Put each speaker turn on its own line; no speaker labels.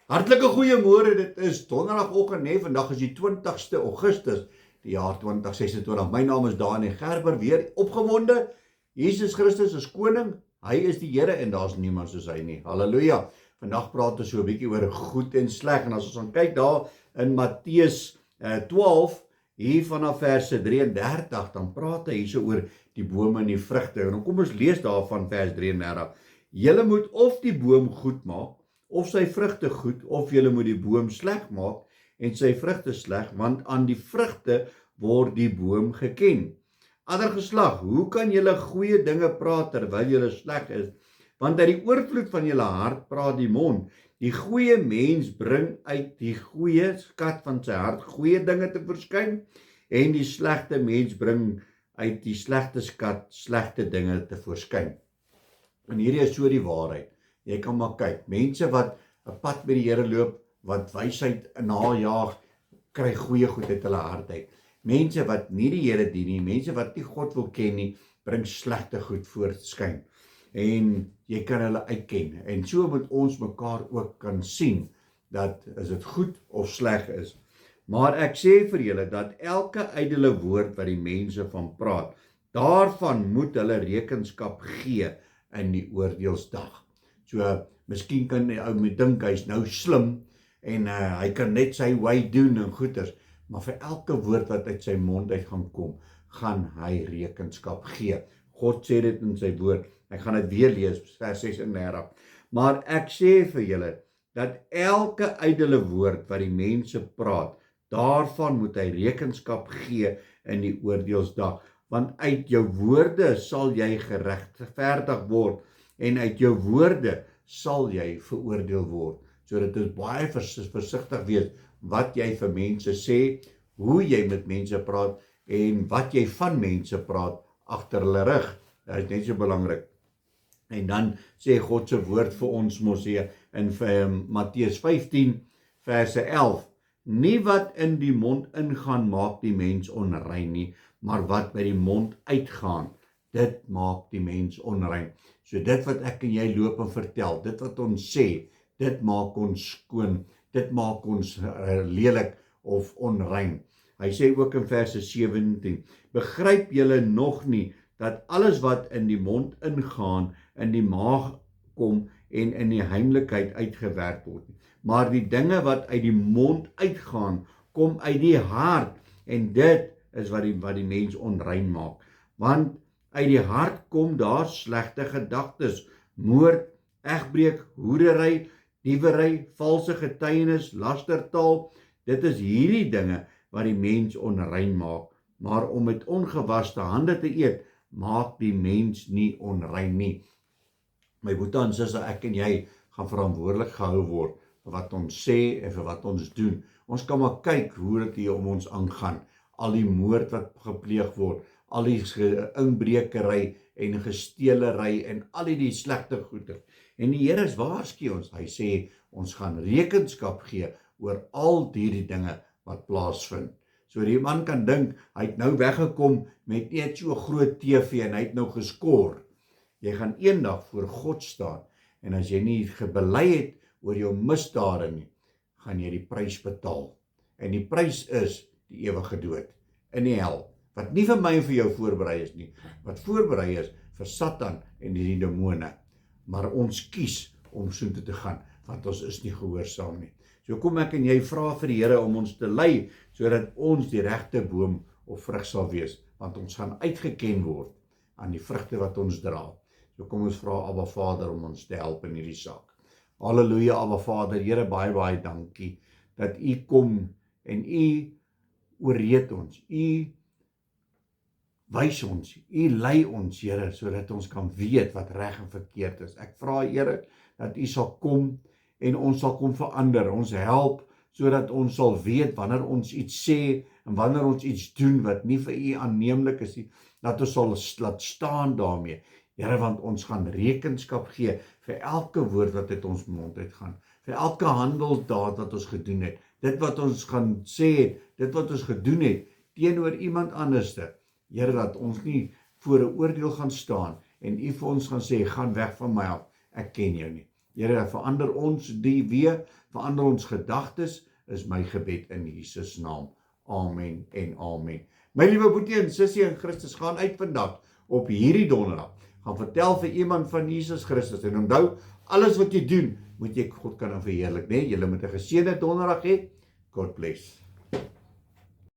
Hartlike goeiemôre, dit is donderdagoggend, nee, vandag is die 20ste Augustus, die jaar 2026. My naam is Daniel Gerber, weer opgewonde. Jesus Christus is koning, hy is die Here en daar's niemand soos hy nie. Halleluja. Vandag praat ons so 'n bietjie oor goed en sleg en as ons gaan kyk daar in Matteus 12, hier vanaf verse 33, dan praat hy hierso oor die bome en die vrugte. En dan kom ons lees daarvan vers 33. Julle moet of die boom goed maak, of sy vrugte goed, of julle moet die boom sleg maak en sy vrugte sleg, want aan die vrugte word die boom geken. Ander geslag, hoe kan julle goeie dinge praat terwyl julle sleg is? Want uit die oorvloed van julle hart praat die mond. Die goeie mens bring uit die goeie skat van sy hart goeie dinge te verskyn, en die slegte mens bring uit die slegte skat slegte dinge te verskyn. En hierdie is so die waarheid. Jy kan maar kyk, mense wat 'n pad met die Here loop, wat wysheid najaag, kry goeie goed uit hulle hart uit. Mense wat nie die Here dien nie, mense wat nie God wil ken nie, bring slegte goed voortskyn. En jy kan hulle uitken. En so moet ons mekaar ook kan sien, dat is dit goed of sleg is. Maar ek sê vir julle, dat elke ydelle woord wat die mense van praat, daarvan moet hulle rekenskap gee in die oordeelsdag. So, miskien kan die ou met dink, hy is nou slim, en hy kan net sy way doen en goeders, maar vir elke woord wat uit sy mond uit gaan kom, gaan hy rekenskap gee. God sê dit in sy woord, ek gaan dit weer lees, vers 36, maar ek sê vir julle, dat elke ydelle woord wat die mense praat, daarvan moet hy rekenskap gee in die oordeelsdag, want uit jou woorde sal jy geregverdig word, en uit jou woorde sal jy veroordeel word. So dit is baie versigtig wees wat jy vir mense sê, hoe jy met mense praat en wat jy van mense praat agter hulle rug. Dit is net so belangrik. En dan sê God se woord vir ons mos hier in Matteus 15 verse 11. Nie wat in die mond ingaan maak die mens onrein nie, maar wat by die mond uitgaan, dit maak die mens onrein. So dit wat ek en jy loop en vertel, dit wat ons sê, dit maak ons skoon, dit maak ons lelik of onrein. Hy sê ook in verse 17, begryp julle nog nie, dat alles wat in die mond ingaan, in die maag kom en in die heimlikheid uitgewerk word. Maar die dinge wat uit die mond uitgaan, kom uit die hart, en dit is wat die mens onrein maak. Want uit die hart kom daar slegte gedagtes, moord, egbreek, hoerery, diewery, valse getuienis, lastertaal. Dit is hierdie dinge wat die mens onrein maak. Maar om met ongewaste hande te eet, maak die mens nie onrein nie. My broer en suster, ek en jy gaan verantwoordelik gehou word vir wat ons sê en vir wat ons doen. Ons kan maar kyk hoe dit hier om ons aangaan. Al die moord wat gepleeg word, al die inbrekery en gesteelery en al die slegte goeder. En die Here waarsku ons, hy sê ons gaan rekenskap gee oor al hierdie dinge wat plaasvind. So die man kan dink, hy het nou weggekom met net so 'n groot TV en hy het nou geskoor. Jy gaan eendag voor God staan, en as jy nie gebely het oor jou misdade nie, gaan jy die prys betaal. En die prys is die ewige dood in die hel, wat nie vir my en vir jou voorberei is nie, wat voorberei is vir Satan en die demone. Maar ons kies om soontoe te gaan, want ons is nie gehoorsaam nie. So kom ek en jy vra vir die Here om ons te lei, sodat ons die regte boom of vrug sal wees, want ons gaan uitgeken word aan die vrugte wat ons dra. So kom ons vra Abba Vader om ons te help in hierdie saak. Halleluja, Abba Vader, Here, baie dankie, dat U kom en U oorreed ons, U wys ons, U lei ons, Here, sodat ons kan weet wat reg en verkeerd is. Ek vra, Here, dat U sal kom en ons sal kom verander, ons help, sodat ons sal weet wanneer ons iets sê en wanneer ons iets doen wat nie vir U aanneemlik is nie, dat ons sal laat staan daarmee. Here, want ons gaan rekenskap gee vir elke woord wat uit ons mond uitgaan, vir elke handelsdaad wat ons gedoen het, dit wat ons gaan sê, dit wat ons gedoen het, teenoor iemand anderste. Here, dat ons nie voor 'n oordeel gaan staan, en U vir ons gaan sê, gaan weg van my af, ek ken jou nie. Here, verander ons die weer, verander ons gedagtes, is my gebed in Jesus naam. Amen en amen. My liewe boetie en sussie in Christus, gaan uit vandag op hierdie donderdag. Gaan vertel vir iemand van Jesus Christus en onthou, alles wat jy doen, moet jy God kan verheerlik, né? Julle moet 'n geseënde donderdag hê. God bless.